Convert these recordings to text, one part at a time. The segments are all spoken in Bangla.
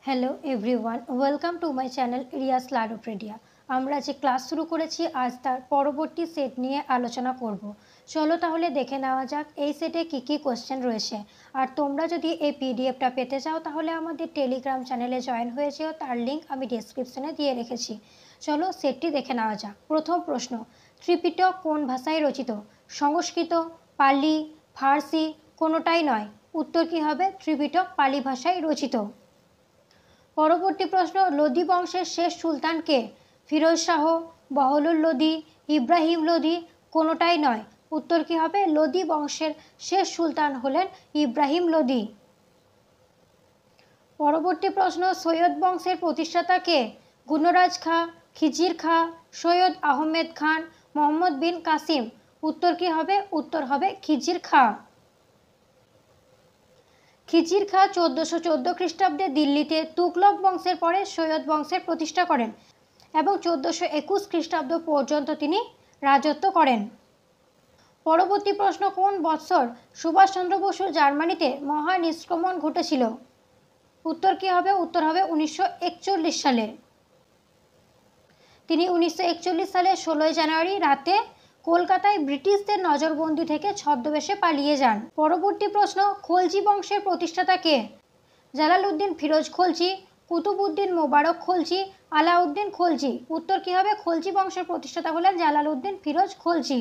Hello everyone, welcome to my channel রিয়াস লাডোপ্রেডিয়া। আমরা যে ক্লাস শুরু করেছি আজ তার পরবর্তী সেট নিয়ে আলোচনা করব। চলো তাহলে দেখে নেওয়া যাক এই সেটে কী কী কোশ্চেন রয়েছে। আর তোমরা যদি এই পিডিএফটা পেতে চাও তাহলে আমাদের টেলিগ্রাম চ্যানেলে জয়েন হয়ে যেও, তার লিঙ্ক আমি ডেসক্রিপশনে দিয়ে রেখেছি। চলো সেটটি দেখে নেওয়া যাক। প্রথম প্রশ্ন, ত্রিপিটক কোন ভাষায় রচিত? সংস্কৃত, পালি, ফার্সি, কোনোটাই নয়। উত্তর কী হবে? ত্রিপিটক পালি ভাষায় রচিত। পরবর্তী প্রশ্ন, লোদি বংশের শেষ সুলতান কে? ফিরোজ শাহ, বহলুল লোদি, ইব্রাহিম লোদি, কোনোটাই নয়। উত্তর কী হবে? লোদি বংশের শেষ সুলতান হলেন ইব্রাহিম লোদি। পরবর্তী প্রশ্ন, সৈয়দ বংশের প্রতিষ্ঠাতা কে? গুণরাজ খাঁ, খিজির খাঁ, সৈয়দ আহমেদ খান, মোহাম্মদ বিন কাসিম। উত্তর কী হবে? উত্তর হবে খিজির খাঁ। খিজির খাঁ 1414 খ্রিস্টাব্দে দিল্লিতে তুগলক বংশের পরে সৈয়দ বংশের প্রতিষ্ঠা করেন এবং 1421 খ্রিস্টাব্দ পর্যন্ত তিনি রাজত্ব করেন। পরবর্তী প্রশ্ন, কোন বৎসর সুভাষচন্দ্র বসুর জার্মানিতে মহানিষ্ক্রমণ ঘটেছিল? উত্তর কী হবে? উত্তর হবে 1941 সালে। তিনি 1941 সালে 16 জানুয়ারি রাতে কলকাতায় ব্রিটিশদের নজরবন্দি থেকে ছদ্মবেশে পালিয়ে যান। পরবর্তী প্রশ্ন, খলজি বংশের প্রতিষ্ঠাতা কে? জালালউদ্দিন ফিরোজ খলজি, কুতুবউদ্দিন মোবারক খলজি, আলাউদ্দিন খলজি। উত্তর কী হবে? খলজি বংশের প্রতিষ্ঠাতা হলেন জালালউদ্দিন ফিরোজ খলজি।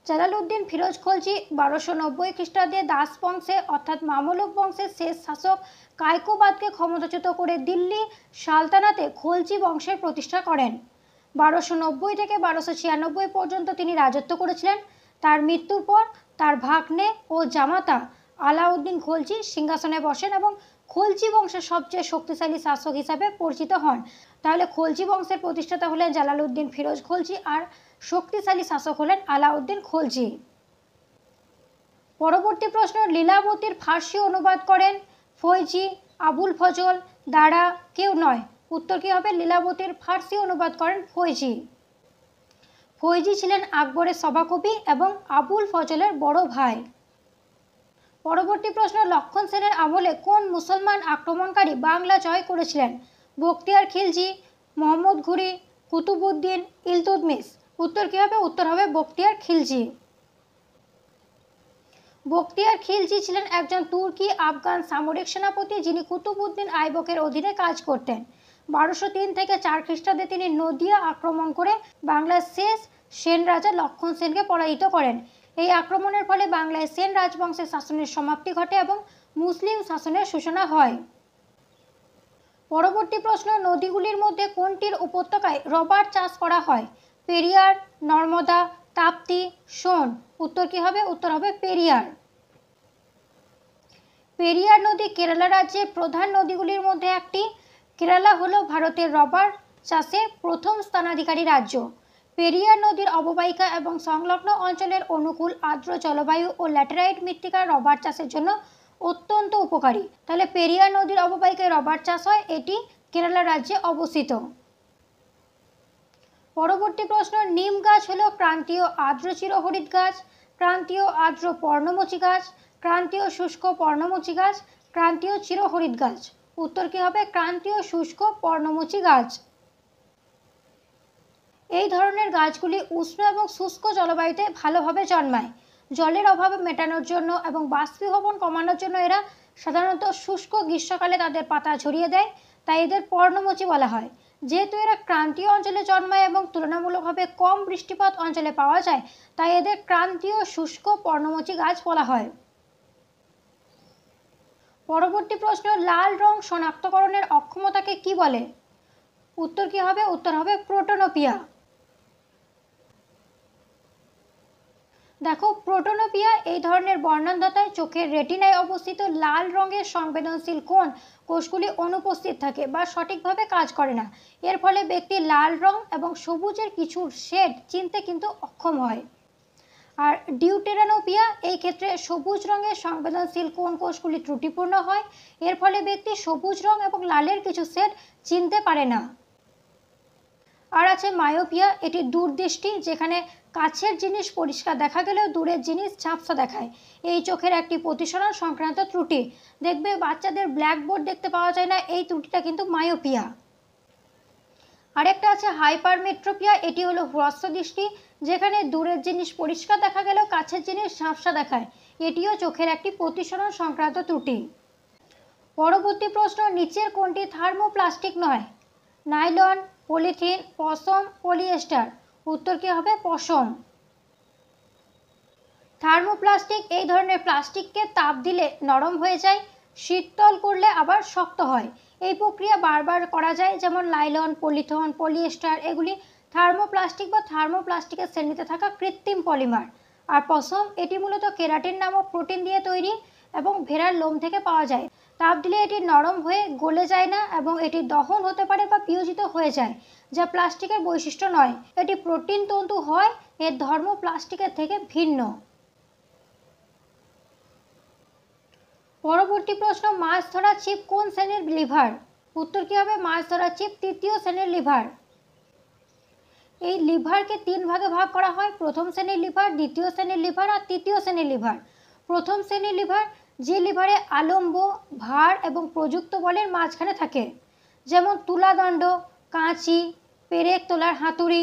জালালউদ্দিন ফিরোজ খলজি 1290 খ্রিস্টাব্দে দাস বংশে অর্থাৎ মামলুক বংশের শেষ শাসক কায়কোবাদকে ক্ষমতাচ্যুত করে দিল্লি সালতানাতে খলজি বংশের প্রতিষ্ঠা করেন। 1290 থেকে 1296 পর্যন্ত তিনি রাজত্ব করেছিলেন। তার মৃত্যুর পর তার ভাগ্নে ও জামাতা আলাউদ্দিন খলজি সিংহাসনে বসেন এবং খলজি বংশের সবচেয়ে শক্তিশালী শাসক হিসাবে পরিচিত হন। তাহলে খলজি বংশের প্রতিষ্ঠাতা হলেন জালালউদ্দিন ফিরোজ খলজি আর শক্তিশালী শাসক হলেন আলাউদ্দিন খলজি। পরবর্তী প্রশ্ন, লীলাবতীর ফার্সি অনুবাদ করেন ফৈজি, আবুল ফজল, দারা, কেউ নয়। উত্তর কী হবে? লীলাবতীর ফার্সি অনুবাদ করেন ফৈজি। ফৈজি ছিলেন আকবরের সভাকবি এবং আবুল ফজলের বড় ভাই। পরবর্তী প্রশ্ন, লক্ষণ সেনের আমলে কোন মুসলমান আক্রমণকারী বাংলা জয় করেছিলেন? বখতিয়ার খিলজি, মোহাম্মদ ঘুরি, কুতুবউদ্দিন, ইলতুৎমিশ। উত্তর কী হবে? উত্তর হবে বখতিয়ার খিলজি। বখতিয়ার খিলজি ছিলেন একজন তুর্কি আফগান সামরিক সেনাপতি যিনি কুতুবউদ্দিন আইবকের অধীনে কাজ করতেন। 1203 থেকে 4 খ্রিস্টাব্দে তিনি নদিয়া আক্রমণ করে বাংলার শেষ সেন রাজা লক্ষণ সেনকে পরাজিত করেন। এই আক্রমণের ফলে বাংলায় সেন রাজবংশের শাসনের সমাপ্তি ঘটে এবং মুসলিম শাসনের সূচনা হয়। পরবর্তী প্রশ্ন, নদীগুলির মধ্যে কোনটির উপত্যকায় রবার চাষ করা হয়? পেরিয়ার, নর্মদা, তাপ্তি, সোন। উত্তর কী হবে? উত্তর হবে পেরিয়ার। পেরিয়ার নদী কেরালা রাজ্যের প্রধান নদীগুলির মধ্যে একটি। কেরালা হলো ভারতের রবার চাষে প্রথম স্থানাধিকারী রাজ্য। পেরিয়ার নদীর অববাহিকা এবং সংলগ্ন অঞ্চলের অনুকূল আর্দ্র জলবায়ু ও ল্যাটেরাইট মৃত্তিকা রবার চাষের জন্য অত্যন্ত উপকারী। তাহলে পেরিয়ার নদীর অববাহিকায় রবার চাষ হয়, এটি কেরালা রাজ্যে অবস্থিত। পরবর্তী প্রশ্ন, নিম গাছ হলো ক্রান্তীয় আর্দ্র চিরহরিৎ গাছ, ক্রান্তীয় আর্দ্র পর্ণমোচী গাছ, ক্রান্তীয় শুষ্ক পর্ণমোচী গাছ, ক্রান্তীয় চিরহরিৎ গাছ। উত্তর কী হবে? ক্রান্তীয় শুষ্ক পর্ণমোচী গাছ। এই ধরনের গাছগুলি উষ্ণ এবং শুষ্ক জলবায়ুতে ভালোভাবে জন্মায়। জলের অভাব মেটানোর জন্য এবং বাষ্পীভবন কমানোর জন্য এরা সাধারণত শুষ্ক গ্রীষ্মকালে তাদের পাতা ঝরিয়ে দেয়, তাই এদের পর্ণমোচী বলা হয়। যেহেতু এরা ক্রান্তীয় অঞ্চলে জন্মায় এবং তুলনামূলকভাবে কম বৃষ্টিপাত অঞ্চলে পাওয়া যায়, তাই এদের ক্রান্তীয় শুষ্ক পর্ণমোচী গাছ বলা হয়। পরবর্তী প্রশ্ন, লাল রং শনাক্তকরণের অক্ষমতাকে কি বলে? উত্তর কী হবে? উত্তর হবে প্রোটোনোপিয়া। দেখো, প্রোটোনোপিয়া এই ধরনের বর্ণান্ধতায় চোখের রেটিনায় অবস্থিত লাল রঙের সংবেদনশীল কোষগুলি অনুপস্থিত থাকে বা সঠিকভাবে কাজ করে না। এর ফলে ব্যক্তি লাল রং এবং সবুজের কিছু শেড চিনতে কিন্তু অক্ষম হয়। আর ডিউটেরানোপিয়া এই ক্ষেত্রে সবুজ রঙের সংবেদনশীল কোষগুলি ত্রুটিপূর্ণ হয়। এর ফলে ব্যক্তি সবুজ রং এবং লালের কিছু শেড চিনতে পারে না। আর আছে মায়োপিয়া, এটি দূরদৃষ্টি যেখানে কাছের জিনিস পরিষ্কার দেখা গেলেও দূরের জিনিস ঝাপসা দেখায়, এই চোখের একটি প্রতিসরণ সংক্রান্ত ত্রুটি। দেখবে বাচ্চাদের ব্ল্যাকবোর্ড দেখতে পাওয়া যায় না, এই ত্রুটিটা কিন্তু মায়োপিয়া। আরেকটা আছে হাইপারমেট্রোপিয়া, এটি হলো হ্রস্ব দৃষ্টি, যেখানে দূরের জিনিস পরিষ্কার দেখা গেলেও কাছের জিনিস ঝাপসা দেখায়, এটিও চোখের একটি প্রতিসরণ সংক্রান্ত ত্রুটি। পরবর্তী প্রশ্ন, নিচের কোনটি থার্মোপ্লাস্টিক নয়? নাইলন, পলিথিন, পশম, পলিয়েস্টার। উত্তর কি হবে? পশম। থার্মোপ্লাস্টিক এই ধরনের প্লাস্টিককে তাপ দিলে নরম হয়ে যায়, শীতল করলে আবার শক্ত হয়। এই প্রক্রিয়া বারবার করা যায়, যেমন নাইলন, পলিথিন, পলিয়েস্টার এগুলি থার্মোপ্লাস্টিক বা থার্মোপ্লাস্টিকের শ্রেণীতে থাকা কৃত্রিম পলিমার। আর পশম এটি মূলত কেরাটিন নামক প্রোটিন দিয়ে তৈরি এবং ভেড়ার লোম থেকে পাওয়া যায়। তাপ দিলে এটি নরম হয়ে গলে যায় না এবং এটি দহন হতে পারে বা বিয়োজিত হয়ে যায়, যা প্লাস্টিকের বৈশিষ্ট্য নয়। এটি প্রোটিন তন্তু হয়, এর ধর্ম প্লাস্টিকের থেকে ভিন্ন। পরবর্তী প্রশ্ন, মাছ ধরা ছিপ কোন শ্রেণীর লিভার? উত্তর কি হবে? মাছ ধরা ছিপ তৃতীয় শ্রেণীর লিভার। এই লিভারকে তিন ভাগে ভাগ করা হয়, প্রথম শ্রেণীর লিভার, দ্বিতীয় শ্রেণীর লিভার আর তৃতীয় শ্রেণীর লিভার। প্রথম শ্রেণীর লিভার যে লিভারে আলম্ব, ভার এবং প্রযুক্ত বলের মাঝখানে থাকে, যেমন তুলাদণ্ড, কাঁচি, পেরেক তোলার হাতুড়ি।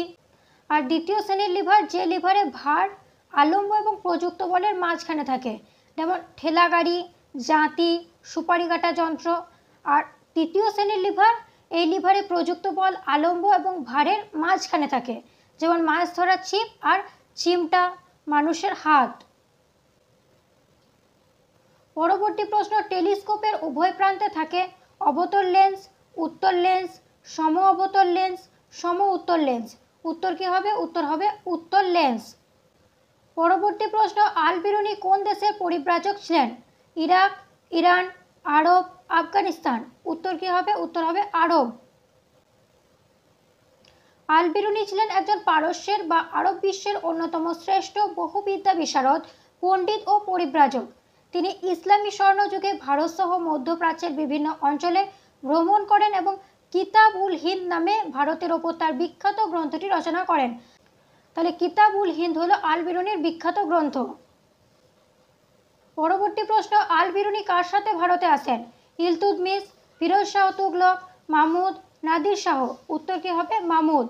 আর দ্বিতীয় শ্রেণীর লিভার যে লিভারে ভার, আলম্ব এবং প্রযুক্ত বলের মাঝখানে থাকে, যেমন ঠেলাগাড়ি, জাঁতি, সুপারি কাটা যন্ত্র। আর তৃতীয় শ্রেণীর লিভার, এই লিভারে প্রযুক্ত বল, আলম্ব এবং ভারের মাঝখানে থাকে, যেমন মাছ ধরার ছিপ আর চিমটা, মানুষের হাত। পরবর্তী প্রশ্ন, টেলিস্কোপের উভয় প্রান্তে থাকে অবতল লেন্স, উত্তল লেন্স, সম অবতল লেন্স, সম উত্তল লেন্স। উত্তর কি হবে? উত্তর হবে উত্তল লেন্স। পরবর্তী প্রশ্ন, আল বিরুনি কোন দেশের পরিব্রাজক ছিলেন? ইরাক, ইরান, আরব, আফগানিস্তান। উত্তর কি হবে? উত্তর হবে আরব। আল বিরুনি ছিলেন একজন পারস্যের বা আরব বিশ্বের অন্যতম শ্রেষ্ঠ বহুবিদ্যা বিশারদ, পণ্ডিত ও পরিব্রাজক। তিনি ইসলামী স্বর্ণযুগে ভারত সহ মধ্যপ্রাচ্যের বিভিন্ন অঞ্চলে ভ্রমণ করেন এবং কিতাব উল হিন্দ নামে ভারতের ওপর তার বিখ্যাত গ্রন্থটি রচনা করেন। তাহলে কিতাব উল হিন্দ হলো আল বিরুনির বিখ্যাত গ্রন্থ। পরবর্তী প্রশ্ন, আল বিরুনি কার সাথে ভারতে আসেন? ইলতুৎমিশ, ফিরোজ শাহ তুগলক, মাহমুদ, নাদির শাহ। উত্তর কি হবে? মাহমুদ।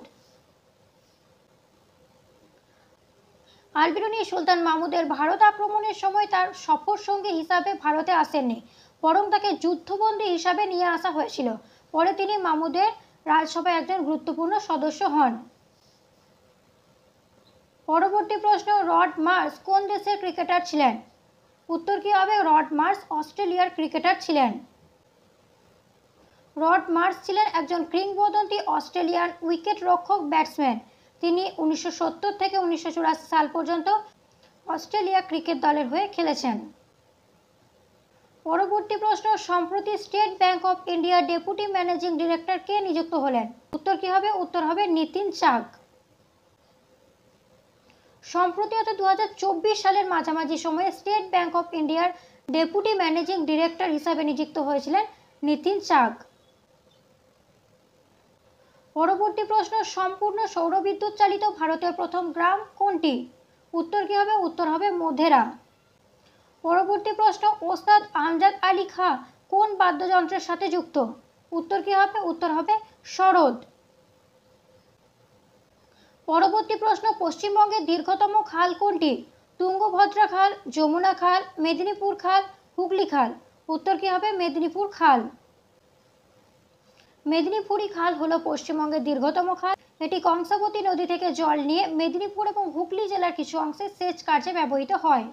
আল বিরুনি সুলতান মাহমুদের ভারত আক্রমণের সময় তার সফর সঙ্গী হিসাবে ভারতে আসেননি, বরং তাকে যুদ্ধবন্দী হিসাবে নিয়ে আসা হয়েছিল। পরে তিনি মাহমুদের রাজসভায় একজন গুরুত্বপূর্ণ সদস্য হন। পরবর্তী প্রশ্ন, রড মার্শ কোন দেশের ক্রিকেটার ছিলেন? উত্তর কি হবে? রড মার্শ অস্ট্রেলিয়ার ক্রিকেটার ছিলেন। রড মার্শ ছিলেন একজন কিংবদন্তি অস্ট্রেলিয়ান উইকেট রক্ষক ব্যাটসম্যান। তিনি 1970 থেকে 1984 সাল পর্যন্ত অস্ট্রেলিয়া ক্রিকেট দলের হয়ে খেলেছেন। পরবর্তী প্রশ্ন, সম্প্রতি স্টেট ব্যাংক অফ ইন্ডিয়ার ডেপুটি ম্যানেজিং ডিরেক্টর কে নিযুক্ত হলেন? উত্তর কি হবে? উত্তর হবে নিতিন চাগ। সম্প্রতি অর্থাৎ 2024 সালের মাঝামাঝি সময়ে স্টেট ব্যাংক অফ ইন্ডিয়ার ডেপুটি ম্যানেজিং ডিরেক্টর হিসাবে নিযুক্ত হয়েছিলেন নিতিন চাগ। পরবর্তী প্রশ্ন, সম্পূর্ণ সৌরবিদ্যুৎ চালিত ভারতের প্রথম গ্রাম কোনটি? উত্তর কি হবে? উত্তর হবে মোধেরা। পরবর্তী প্রশ্ন, ওস্তাদ আমজাদ আলী খাঁ কোন বাদ্যযন্ত্রের সাথে যুক্ত? উত্তর কি হবে? উত্তর হবে সরোদ। পরবর্তী প্রশ্ন, পশ্চিমবঙ্গের দীর্ঘতম খাল কোনটি? তুঙ্গভদ্রা খাল, যমুনা খাল, মেদিনীপুর খাল, হুগলি খাল। উত্তর কি হবে? মেদিনীপুর খাল। মেদিনীপুরি খাল হলো পশ্চিমবঙ্গের দীর্ঘতম খাল। এটি কংসাবতী নদী থেকে জল নিয়ে মেদিনীপুর এবং হুগলি জেলার কিছু অংশে সেচ কার্যে ব্যবহৃত হয়।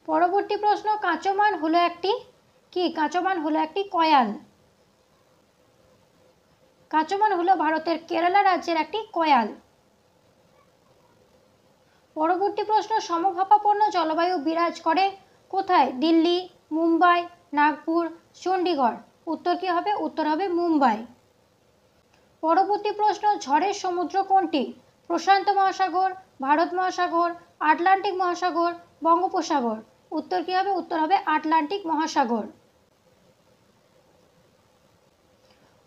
পরবর্তী প্রশ্ন, কাঁচমান হলো একটি কি? কাঁচমান হলো একটি কয়াল। কাঁচমান হলো ভারতের কেরালা রাজ্যের একটি কয়াল। পরবর্তী প্রশ্ন, সমভাবাপন্ন জলবায়ু বিরাজ করে কোথায়? দিল্লি, মুম্বাই, নাগপুর, চণ্ডীগড়। উত্তর কি হবে? উত্তর হবে মুম্বাই। পরবর্তী প্রশ্ন, ঝড়ের সমুদ্র কোনটি? প্রশান্ত মহাসাগর, ভারত মহাসাগর, আটলান্টিক মহাসাগর, বঙ্গোপসাগর। উত্তর কি হবে? উত্তর হবে আটলান্টিক মহাসাগর।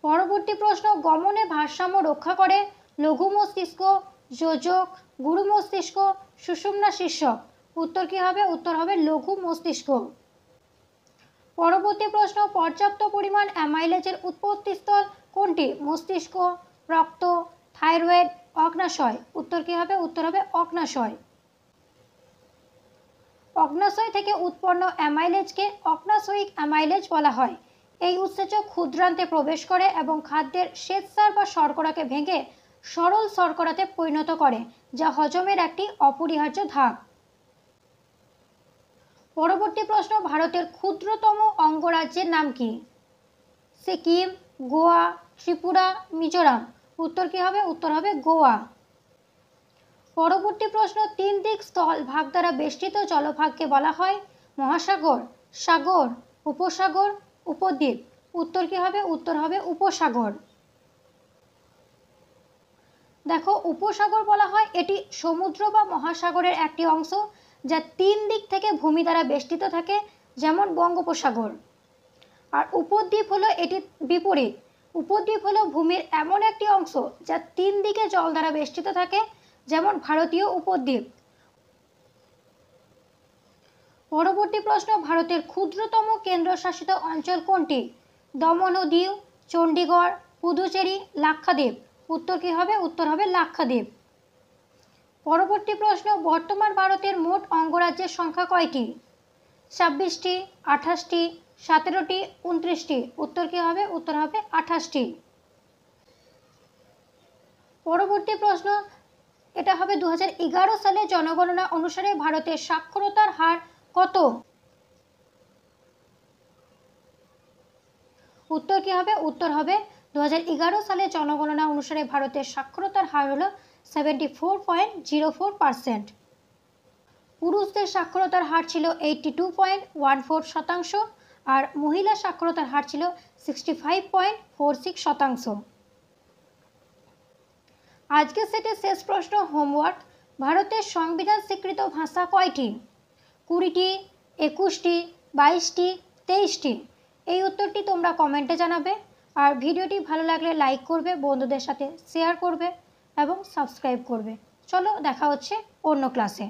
পরবর্তী প্রশ্ন, গমনে ভারসাম্য রক্ষা করে লঘু মস্তিষ্ক, যোজক, গুরু মস্তিষ্ক, সুষুম্না শীর্ষক। উত্তর কি হবে? উত্তর হবে লঘু মস্তিষ্ক। পরবর্তী প্রশ্ন, পর্যাপ্ত পরিমাণ অ্যামাইলেজের উৎপত্তিস্থল কোনটি? মস্তিষ্ক, রক্ত, থাইরয়েড, অগ্নাশয়। উত্তর কি হবে? উত্তর হবে অগ্নাশয়। অগ্নাশয় থেকে উৎপন্ন অ্যামাইলেজকে অগ্নাশয়িক অ্যামাইলেজ বলা হয়। এই উৎসেচক ক্ষুদ্রান্তে প্রবেশ করে এবং খাদ্যের শ্বেতসার বা শর্করাকে ভেঙে সরল শর্করাতে পরিণত করে, যা হজমের একটি অপরিহার্য ধাপ। পরবর্তী প্রশ্ন, ভারতের ক্ষুদ্রতম অঙ্গরাজ্যের নাম কি? সিকিম, গোয়া, ত্রিপুরা, মিজোরাম। উত্তর কি হবে? উত্তর হবে গোয়া। পরবর্তী প্রশ্ন, তিন দিক স্থল ভাগ দ্বারা বেষ্টিত জলভাগকে বলা হয় মহাসাগর, সাগর, উপসাগর, উপদ্বীপ। উত্তর কি হবে? উত্তর হবে উপসাগর। দেখো, উপসাগর বলা হয় এটি সমুদ্র বা মহাসাগরের একটি অংশ যা তিন দিক থেকে ভূমি দ্বারা বেষ্টিত থাকে, যেমন বঙ্গোপসাগর। আর উপদ্বীপ হলো এটি বিপরীত। উপদ্বীপ হলো ভূমির এমন একটি অংশ যা তিন দিকে জল দ্বারা বেষ্টিত থাকে, যেমন ভারতীয় উপদ্বীপ। পরবর্তী প্রশ্ন, ভারতের ক্ষুদ্রতম কেন্দ্রশাসিত অঞ্চল কোনটি? দমন ও দিউ, চণ্ডীগড়, পুদুচেরি, লাক্ষাদ্বীপ। উত্তর কি হবে? উত্তর হবে লাক্ষাদ্বীপ। পরবর্তী প্রশ্ন, বর্তমান ভারতের মোট অঙ্গরাজ্যের সংখ্যা কয়টি? 26টি, 28টি, 17টি, 29টি। উত্তর কি হবে? উত্তর হবে 28টি। পরবর্তী প্রশ্ন, এটা হবে 2011 সালে জনগণনা অনুসারে ভারতের সাক্ষরতার হার কত? উত্তর কি হবে? উত্তর হবে 2011 সালে জনগণনা অনুসারে ভারতের সাক্ষরতার হার হলো 74.04%। পুরুষদের সাক্ষরতার হার ছিল 82.14%, আর মহিলা সাক্ষরতার হার ছিল 65.46%। আজকের সেটের শেষ প্রশ্ন, হোমওয়ার্ক। ভারতের সংবিধান স্বীকৃত ভাষা কয়টি? 20টি, 21টি, 22টি, 23টি। এই উত্তরটি তোমরা কমেন্টে জানাবে। আর ভিডিওটি ভালো লাগলে লাইক করবে, বন্ধুদের সাথে শেয়ার করবে এবং সাবস্ক্রাইব করবে। চলো, দেখা হচ্ছে অন্য ক্লাসে।